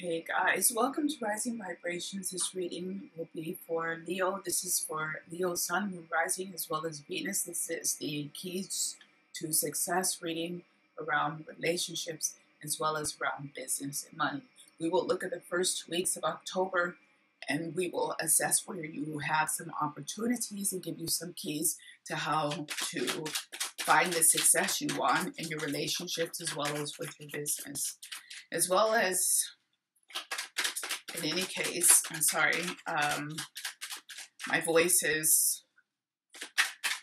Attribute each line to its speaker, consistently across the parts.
Speaker 1: Hey guys, welcome to Rising Vibrations. This reading will be for Leo. This is for Leo, Sun, Moon, Rising, as well as Venus. This is the Keys to Success reading around relationships as well as around business and money. We will look at the first 2 weeks of October and we will assess where you have some opportunities and give you some keys to how to find the success you want in your relationships as well as with your business. As well as, in any case, I'm sorry, my voice is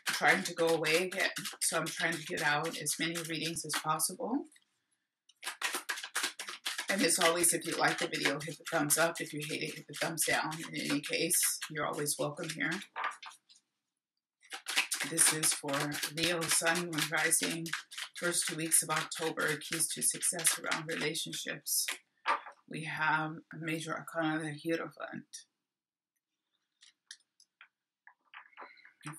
Speaker 1: trying to go away again, so I'm trying to get out as many readings as possible. And as always, if you like the video, hit the thumbs up. If you hate it, hit the thumbs down. In any case, you're always welcome here. This is for Leo, Sun, Moon, Rising, first 2 weeks of October, keys to success around relationships. We have a major arcana, the Hierophant.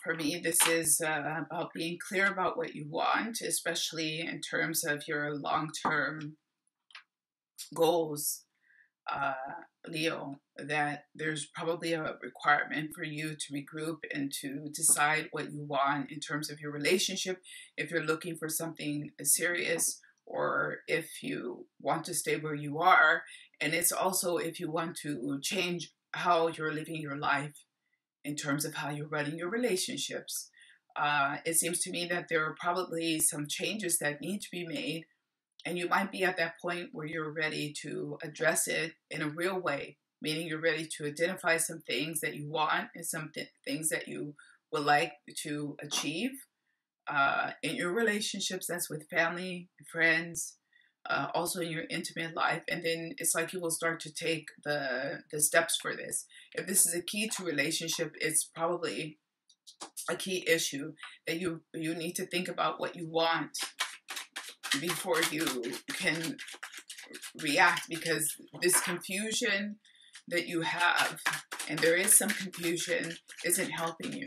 Speaker 1: For me, this is about being clear about what you want, especially in terms of your long-term goals, Leo, that there's probably a requirement for you to regroup and to decide what you want in terms of your relationship, if you're looking for something serious, or if you want to stay where you are. And it's also if you want to change how you're living your life in terms of how you're running your relationships. It seems to me that there are probably some changes that need to be made, and you might be at that point where you're ready to address it in a real way, meaning you're ready to identify some things that you want and some things that you would like to achieve in your relationships. That's with family, friends, also in your intimate life. And then it's like you will start to take the steps for this. If this is a key to relationship, it's probably a key issue that you need to think about what you want before you can react, because this confusion that you have, and there is some confusion, isn't helping you.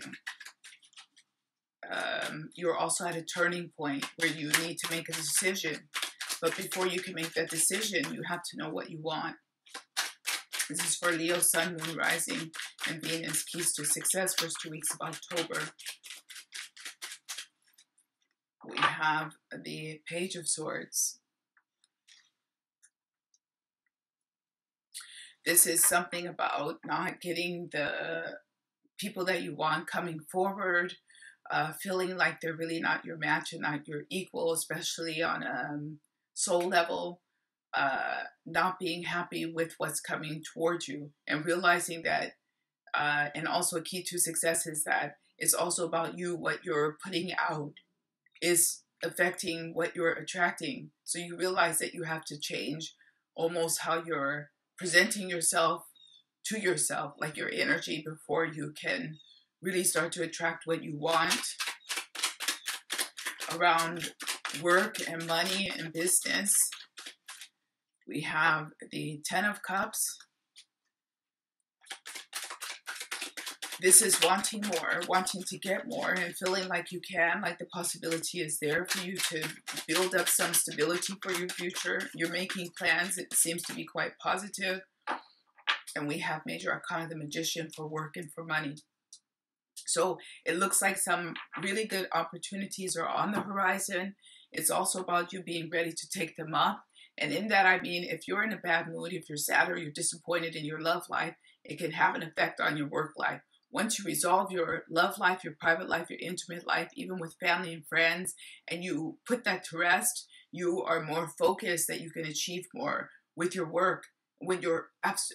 Speaker 1: You're also at a turning point where you need to make a decision, but before you can make that decision, you have to know what you want. This is for Leo, Sun, Moon, Rising, and Venus, keys to success, first 2 weeks of October. We have the Page of Swords. This is something about not getting the people that you want coming forward, feeling like they're really not your match and not your equal, especially on a soul level, not being happy with what's coming towards you, and realizing that, and also a key to success is that it's also about you, what you're putting out is affecting what you're attracting. So you realize that you have to change almost how you're presenting yourself to yourself, like your energy, before you can really start to attract what you want around work and money and business. We have the Ten of Cups. This is wanting more, wanting to get more, and feeling like you can, like the possibility is there for you to build up some stability for your future. You're making plans. It seems to be quite positive. And we have major arcana, the Magician, for work and for money. So it looks like some really good opportunities are on the horizon. It's also about you being ready to take them up. And in that, I mean, if you're in a bad mood, if you're sad or you're disappointed in your love life, it can have an effect on your work life. Once you resolve your love life, your private life, your intimate life, even with family and friends, and you put that to rest, you are more focused that you can achieve more with your work, with your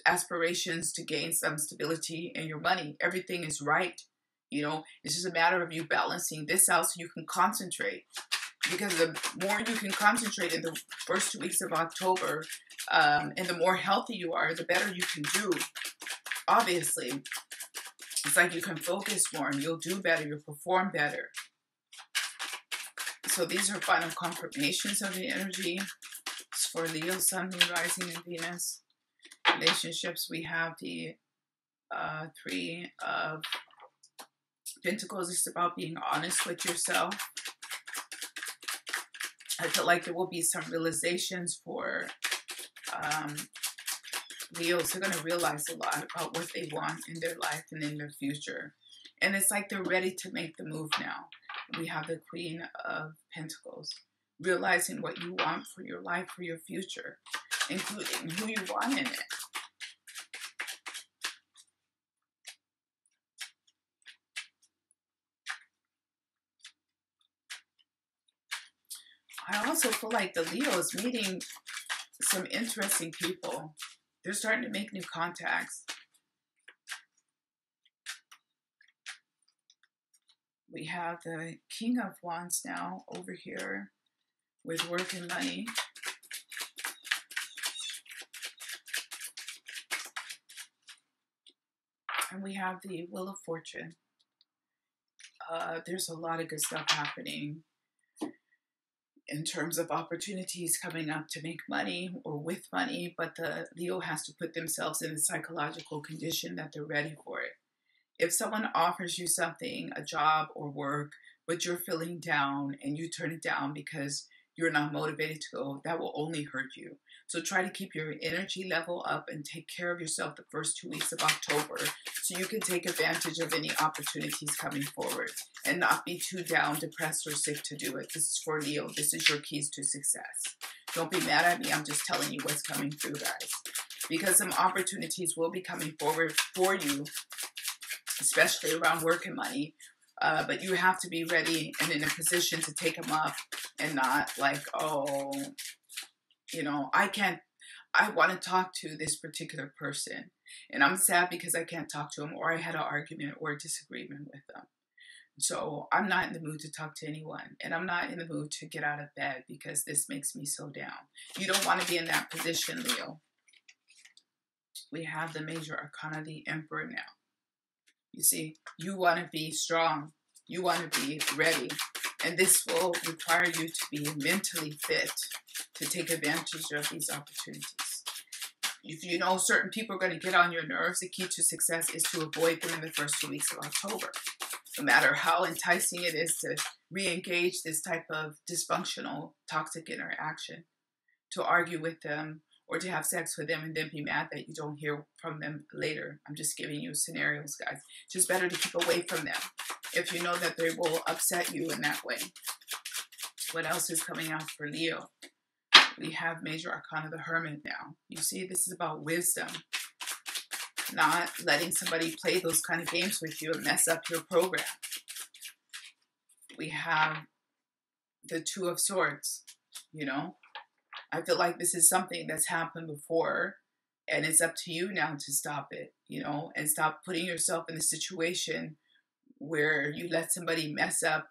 Speaker 1: aspirations to gain some stability in your money. Everything is right. You know, it's just a matter of you balancing this out so you can concentrate. Because the more you can concentrate in the first 2 weeks of October, and the more healthy you are, the better you can do. Obviously, it's like you can focus more and you'll do better, you'll perform better. So these are final confirmations of the energy. It's for Leo, Sun, Moon, Rising, and Venus. Relationships, we have the Three of Pentacles. It's about being honest with yourself. I feel like there will be some realizations for Leos are going to realize a lot about what they want in their life and in their future. And it's like they're ready to make the move now. We have the Queen of Pentacles, realizing what you want for your life, for your future, including who you want in it. I also feel like the Leo is meeting some interesting people. They're starting to make new contacts. We have the King of Wands now over here with work and money. And we have the Wheel of Fortune. There's a lot of good stuff happening in terms of opportunities coming up to make money or with money, but the Leo has to put themselves in a psychological condition that they're ready for it. If someone offers you something, a job or work, but you're feeling down and you turn it down because you're not motivated to go, that will only hurt you. So try to keep your energy level up and take care of yourself the first 2 weeks of October so you can take advantage of any opportunities coming forward and not be too down, depressed, or sick to do it. This is for Leo. This is your keys to success. Don't be mad at me. I'm just telling you what's coming through, guys. Because some opportunities will be coming forward for you, especially around work and money. But you have to be ready and in a position to take them up and not like, oh, you know, I want to talk to this particular person and I'm sad because I can't talk to them, or I had an argument or a disagreement with them. So I'm not in the mood to talk to anyone, and I'm not in the mood to get out of bed because this makes me so down. You don't want to be in that position, Leo. We have the Major Arcana, the Emperor now. You see, you want to be strong. You want to be ready. And this will require you to be mentally fit to take advantage of these opportunities. If you know certain people are going to get on your nerves, the key to success is to avoid them in the first 2 weeks of October. No matter how enticing it is to re-engage this type of dysfunctional, toxic interaction, to argue with them or to have sex with them and then be mad that you don't hear from them later. I'm just giving you scenarios, guys. It's just better to keep away from them if you know that they will upset you in that way. What else is coming out for Leo? We have Major Arcana, the Hermit now. You see, this is about wisdom. Not letting somebody play those kind of games with you and mess up your program. We have the Two of Swords, you know. I feel like this is something that's happened before, and it's up to you now to stop it, you know, and stop putting yourself in a situation where you let somebody mess up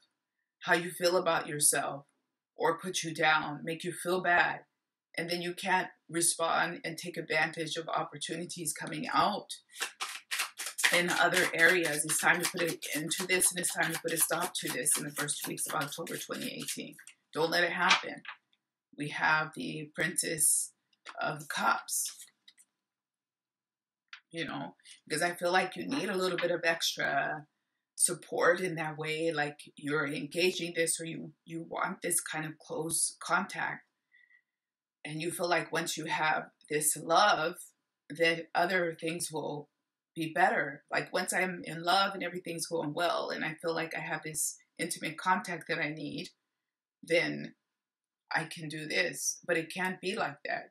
Speaker 1: how you feel about yourself or put you down, make you feel bad, and then you can't respond and take advantage of opportunities coming out in other areas. It's time to put it into this, and it's time to put a stop to this in the first 2 weeks of October 2018. Don't let it happen. We have the Princess of Cups, you know, because I feel like you need a little bit of extra support in that way, like you're engaging this or you want this kind of close contact, and you feel like once you have this love, that other things will be better. Like once I'm in love and everything's going well and I feel like I have this intimate contact that I need, then I can do this. But it can't be like that.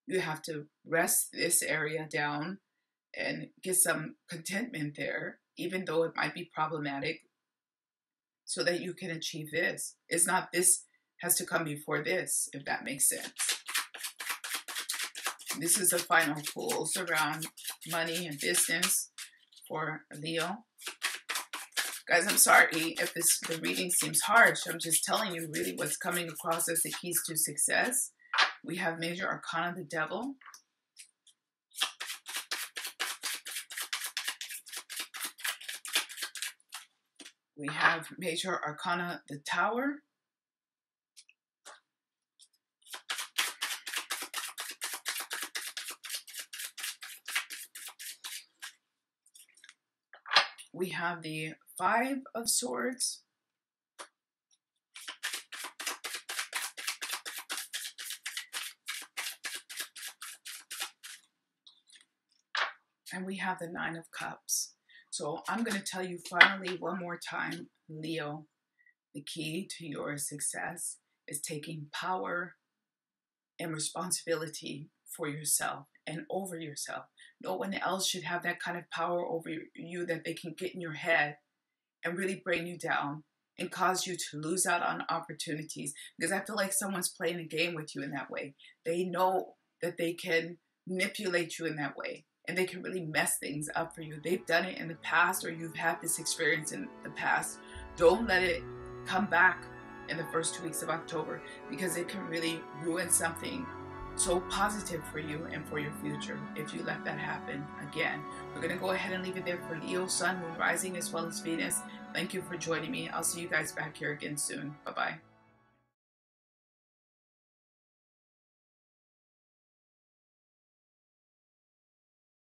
Speaker 1: You have to rest this area down and get some contentment there, even though it might be problematic, so that you can achieve this. It's not this has to come before this, if that makes sense. This is the final Fools around money and business for Leo. Guys, I'm sorry if the reading seems harsh. I'm just telling you really what's coming across as the keys to success. We have Major Arcana, the Devil. We have Major Arcana, the Tower. We have the Five of Swords. And we have the Nine of Cups. So I'm going to tell you finally one more time, Leo, the key to your success is taking power and responsibility for yourself and over yourself. No one else should have that kind of power over you that they can get in your head and really bring you down and cause you to lose out on opportunities. Because I feel like someone's playing a game with you in that way. They know that they can manipulate you in that way and they can really mess things up for you. They've done it in the past, or you've had this experience in the past. Don't let it come back in the first 2 weeks of October, because it can really ruin something so positive for you and for your future if you let that happen again. We're going to go ahead and leave it there for Leo, Sun, Moon, Rising, as well as Venus. Thank you for joining me. I'll see you guys back here again soon. Bye-bye.